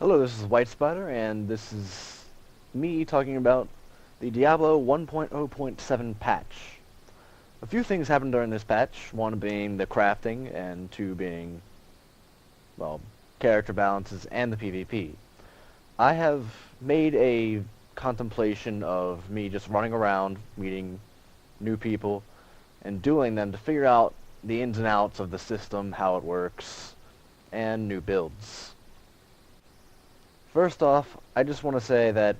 Hello, this is White Spider, and this is me talking about the Diablo 1.0.7 patch. A few things happened during this patch, one being the crafting, and two being, well, character balances and the PvP. I have made a contemplation of me just running around, meeting new people, and dueling them to figure out the ins and outs of the system, how it works, and new builds. First off, I just want to say that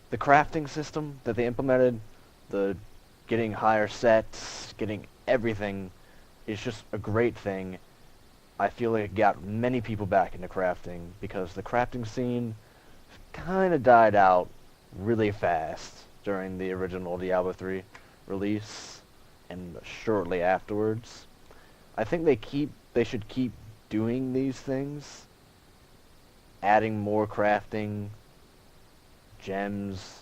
the crafting system that they implemented, the getting higher sets, getting everything, is just a great thing. I feel like it got many people back into crafting because the crafting scene kind of died out really fast during the original Diablo 3 release and shortly afterwards. I think they should keep doing these things, adding more crafting, gems,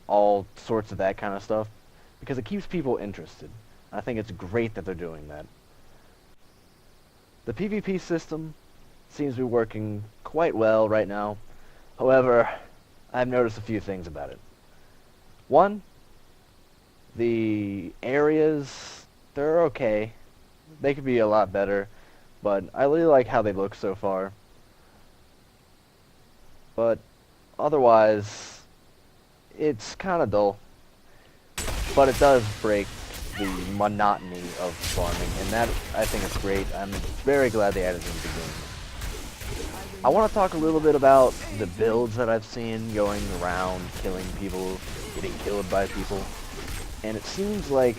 all sorts of that kind of stuff, because it keeps people interested. I think it's great that they're doing that. The PvP system seems to be working quite well right now. However, I've noticed a few things about it. One, the areas, they're okay. They could be a lot better, but I really like how they look so far. But otherwise, it's kind of dull. But it does break the monotony of farming, and that, I think, is great. I'm very glad they added it into the game. I want to talk a little bit about the builds that I've seen going around, killing people, getting killed by people. And it seems like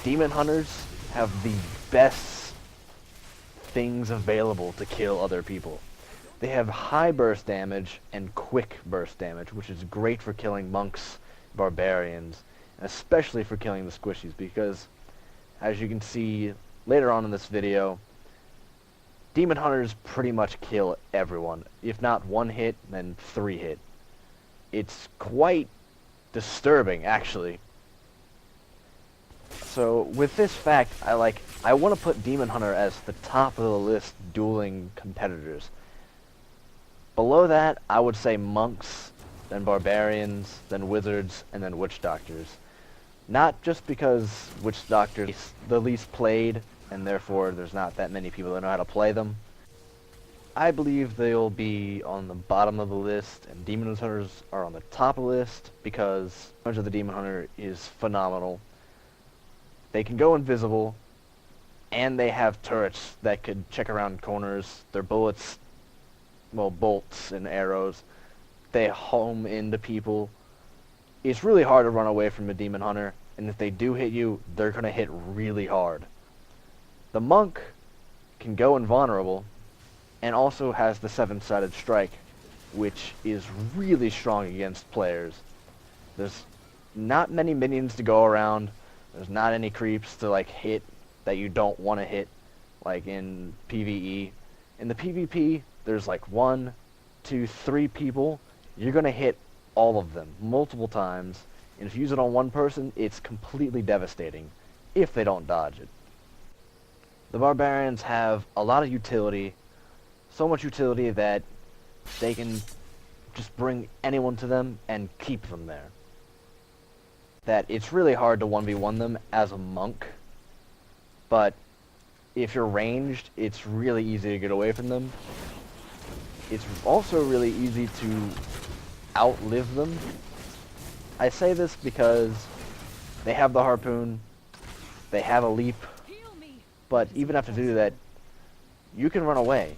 demon hunters have the best things available to kill other people. They have high burst damage and quick burst damage, which is great for killing monks, barbarians, and especially for killing the squishies, because, as you can see later on in this video, demon hunters pretty much kill everyone. If not one hit, then 3 hit. It's quite disturbing, actually. So, with this fact, I want to put Demon Hunter as the top of the list dueling competitors. Below that, I would say monks, then barbarians, then wizards, and then witch doctors. Not just because witch doctors are the least played, and therefore there's not that many people that know how to play them. I believe they'll be on the bottom of the list, and demon hunters are on the top of the list, because damage of the demon hunter is phenomenal. They can go invisible, and they have turrets that could check around corners. Their bullets, well, bolts and arrows, they home into people. It's really hard to run away from a demon hunter, and if they do hit you, they're going to hit really hard. The monk can go invulnerable, and also has the 7-sided strike, which is really strong against players. There's not many minions to go around. There's not any creeps to hit that you don't want to hit, like in PvE. In the PvP, there's 1, 2, 3 people. You're going to hit all of them multiple times, and if you use it on one person, it's completely devastating if they don't dodge it. The barbarians have a lot of utility, so much utility that they can just bring anyone to them and keep them there. That it's really hard to 1v1 them as a monk, but if you're ranged, it's really easy to get away from them. It's also really easy to outlive them. I say this because they have the harpoon, they have a leap, but even after do that, you can run away.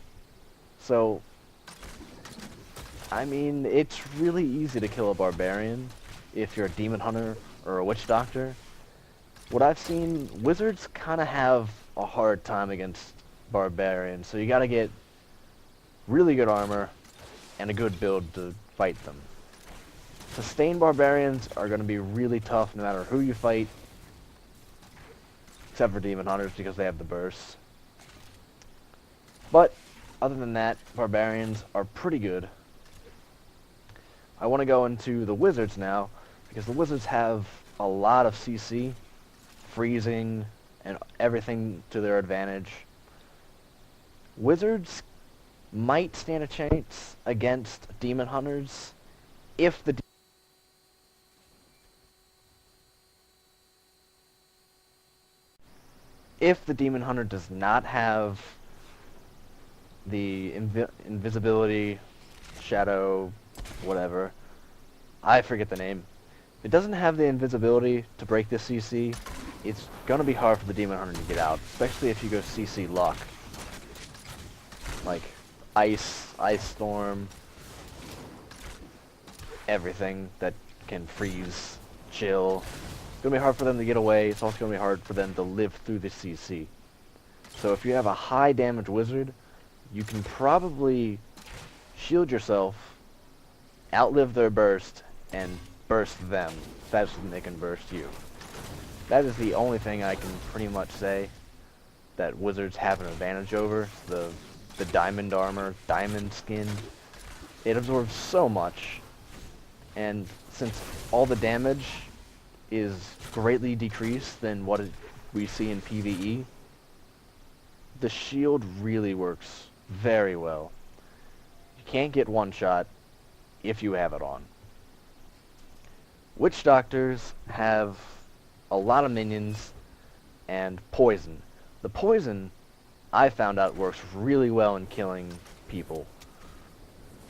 So, I mean, it's really easy to kill a barbarian if you're a demon hunter or a witch doctor. What I've seen, wizards kind of have a hard time against barbarians, so you gotta get really good armor and a good build to fight them. Sustained barbarians are going to be really tough no matter who you fight, except for demon hunters because they have the bursts. But other than that, barbarians are pretty good. I want to go into the wizards now, because the wizards have a lot of CC, freezing, and everything to their advantage. Wizards might stand a chance against demon hunters if the demon hunter does not have the invisibility, shadow, whatever. I forget the name. If it doesn't have the invisibility to break this CC, it's gonna be hard for the demon hunter to get out, especially if you go CC luck. Like ice storm, everything that can freeze, chill. It's gonna be hard for them to get away. It's also gonna be hard for them to live through the CC. So if you have a high damage wizard, you can probably shield yourself, outlive their burst, and burst them faster than they can burst you. That is the only thing I can pretty much say that wizards have an advantage over. The diamond armor, diamond skin, it absorbs so much, and since all the damage is greatly decreased than what we see in PvE, the shield really works very well. You can't get one shot if you have it on. Witch doctors have a lot of minions and poison. The poison, I found out, works really well in killing people.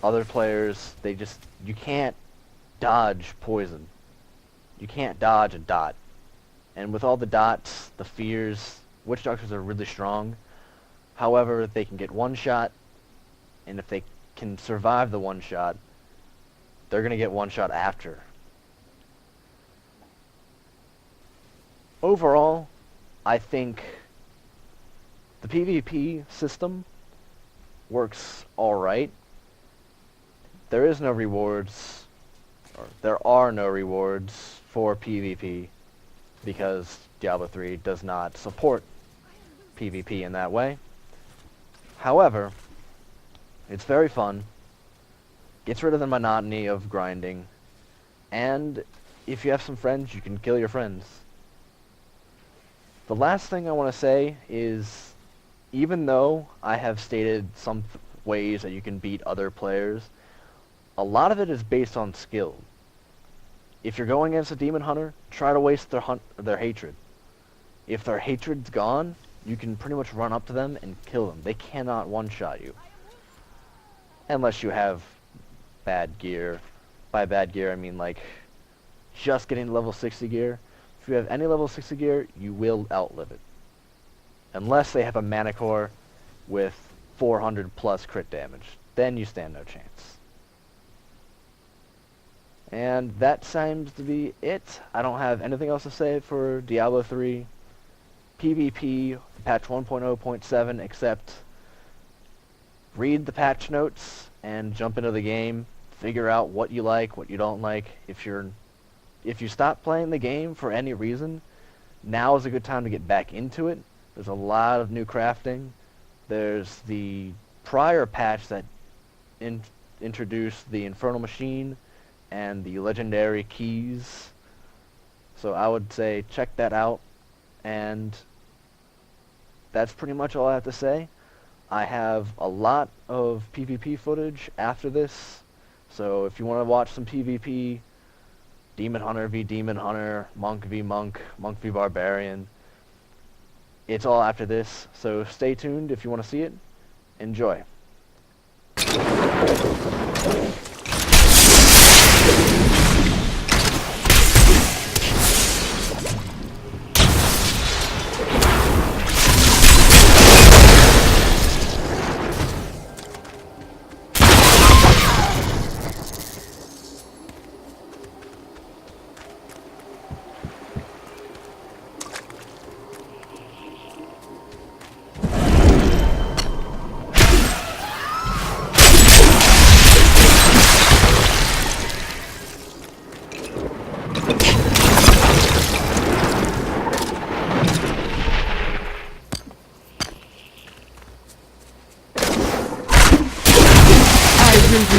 Other players, you can't dodge poison. You can't dodge a dot. And with all the dots, the fears, witch doctors are really strong. However, they can get one shot, and if they can survive the one shot, they're going to get one shot after. Overall, I think the PvP system works alright. There is no rewards, or there are no rewards for PvP because Diablo 3 does not support PvP in that way. However, it's very fun, gets rid of the monotony of grinding, and if you have some friends, you can kill your friends. The last thing I want to say is, even though I have stated some ways that you can beat other players, a lot of it is based on skill. If you're going against a demon hunter, try to waste their hatred. If their hatred's gone, you can pretty much run up to them and kill them. They cannot one-shot you. Unless you have bad gear. By bad gear, I mean like just getting level 60 gear. If you have any level 60 gear, you will outlive it. Unless they have a mana core with 400 plus crit damage. Then you stand no chance. And that seems to be it. I don't have anything else to say for Diablo 3 PvP patch 1.0.7 except read the patch notes and jump into the game. Figure out what you like, what you don't like. If you stop playing the game for any reason, now is a good time to get back into it. There's a lot of new crafting. There's the prior patch that introduced the Infernal Machine and the legendary keys. So I would say check that out. And that's pretty much all I have to say. I have a lot of PvP footage after this. So if you want to watch some PvP, Demon Hunter v Demon Hunter, Monk v Monk, Monk v Barbarian, it's all after this. So stay tuned if you want to see it. Enjoy.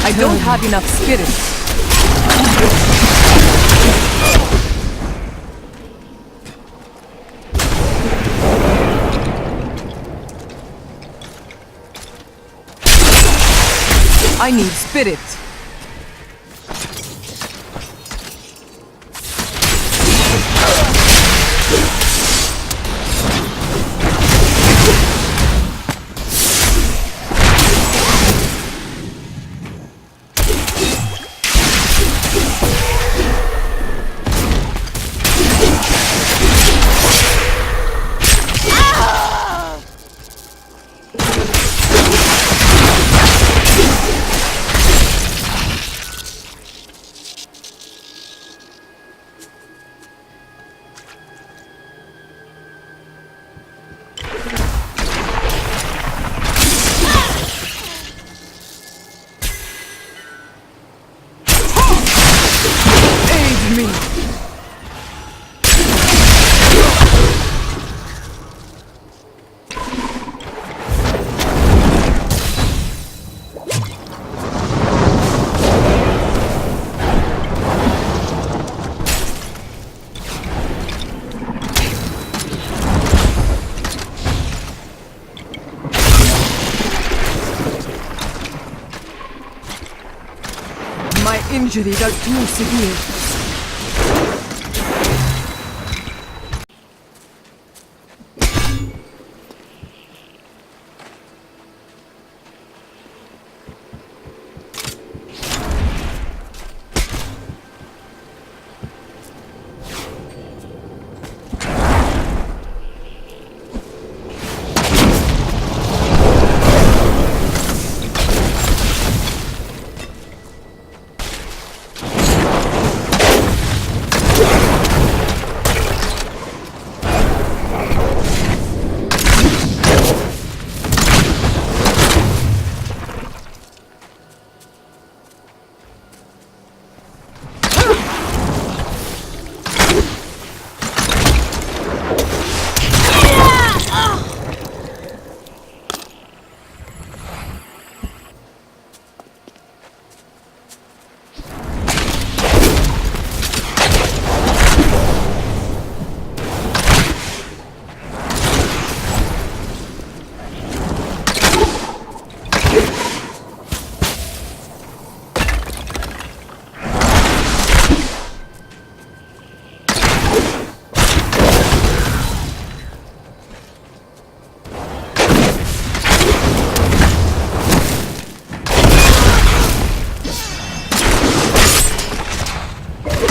I don't have enough spirit. I need spirit. Aid me. My injuries are too severe.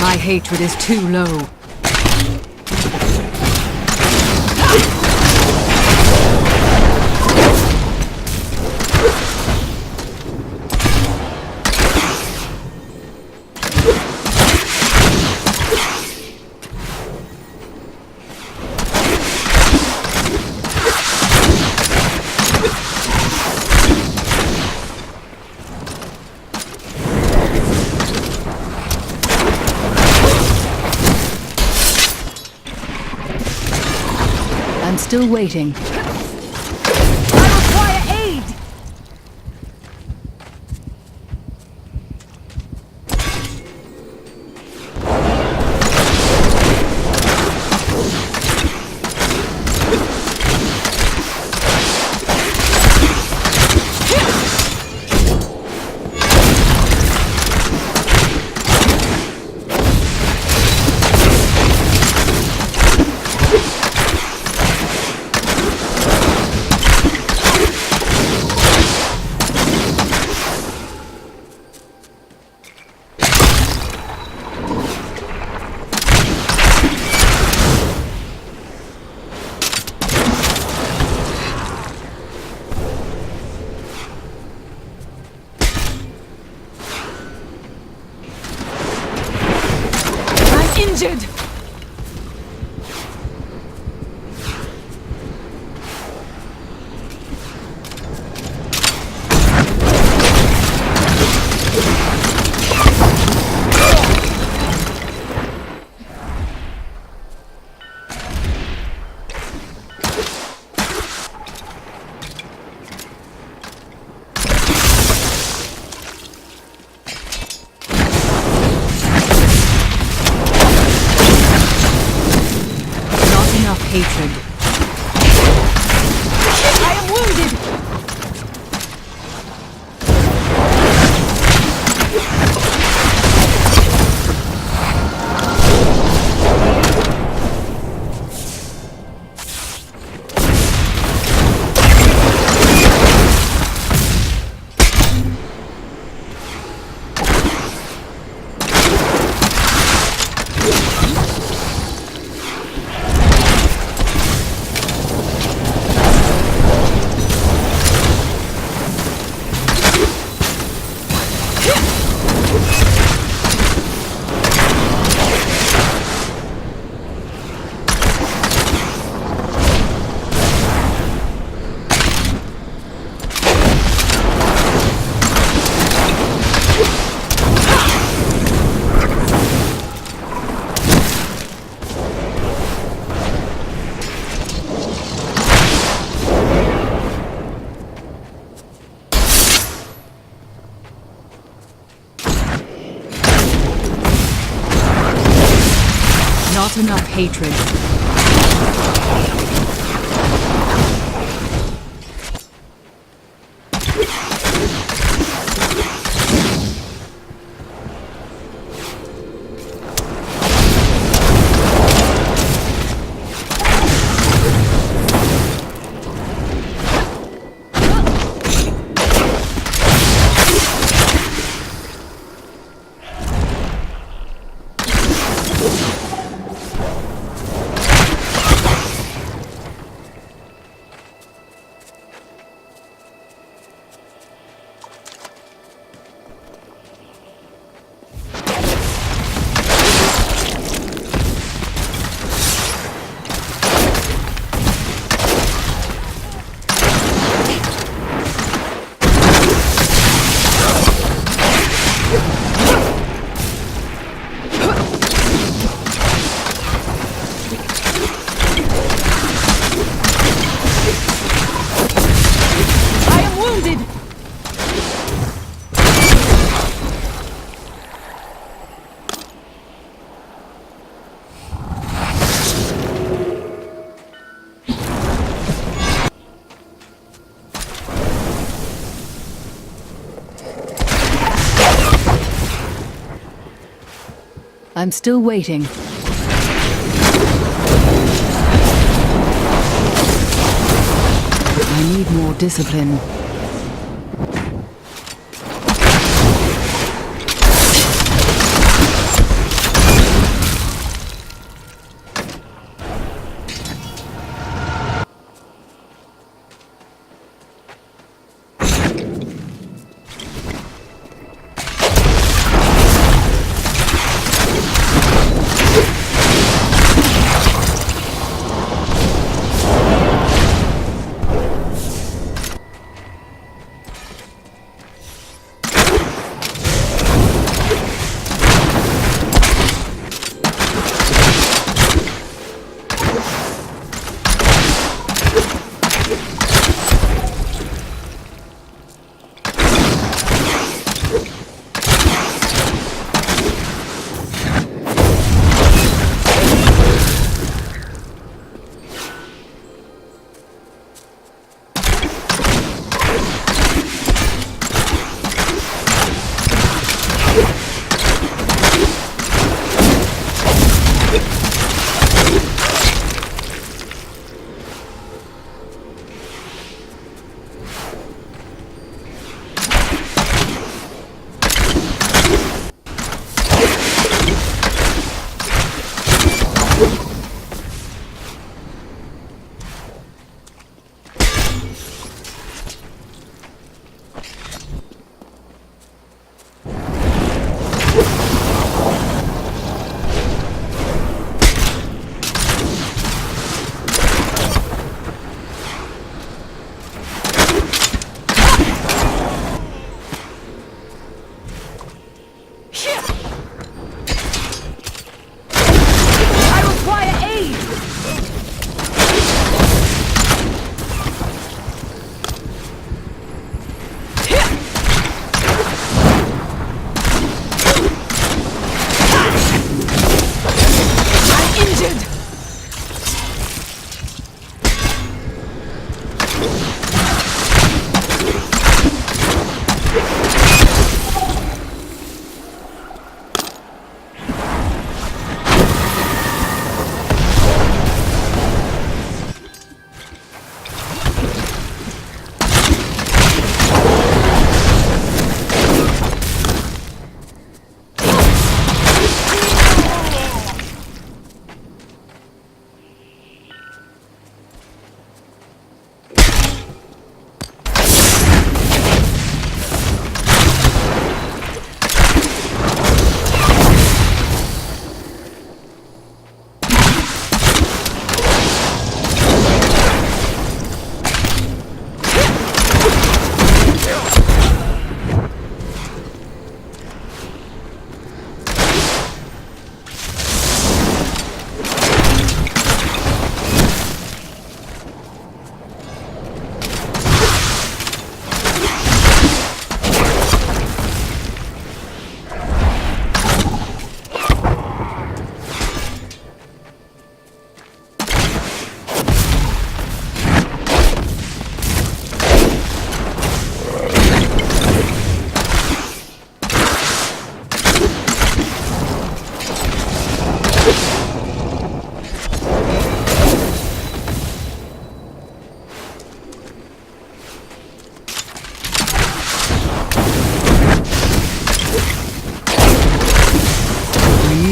My hatred is too low. I'm still waiting. I require aid! Not enough hatred. I'm still waiting. I need more discipline.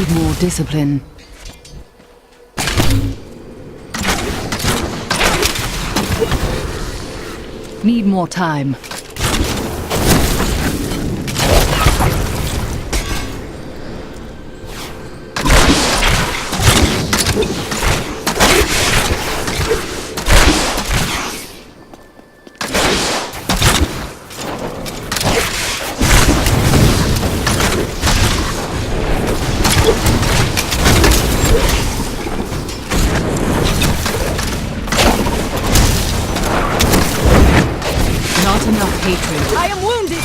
Need more discipline. Need more time. Not enough hatred. I am wounded!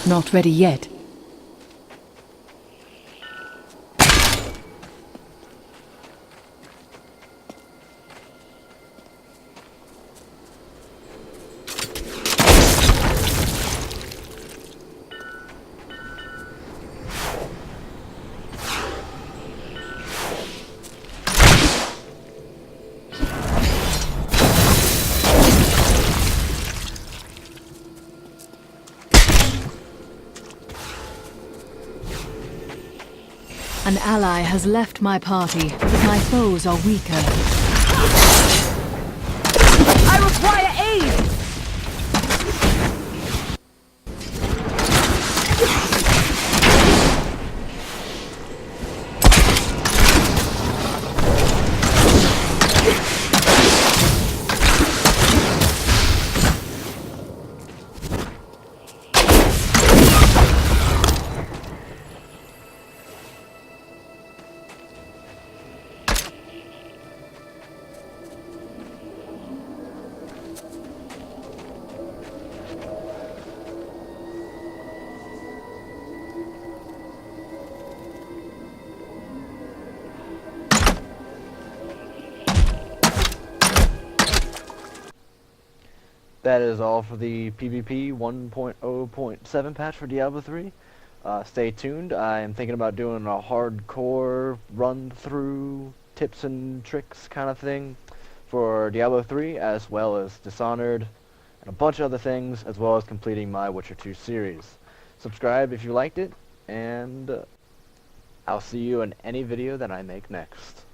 Not ready yet. An ally has left my party, but my foes are weaker. I require aid! That is all for the PvP 1.0.7 patch for Diablo 3. Stay tuned. I am thinking about doing a hardcore run-through tips and tricks kind of thing for Diablo 3, as well as Dishonored, and a bunch of other things, as well as completing my Witcher 2 series. Subscribe if you liked it, and I'll see you in any video that I make next.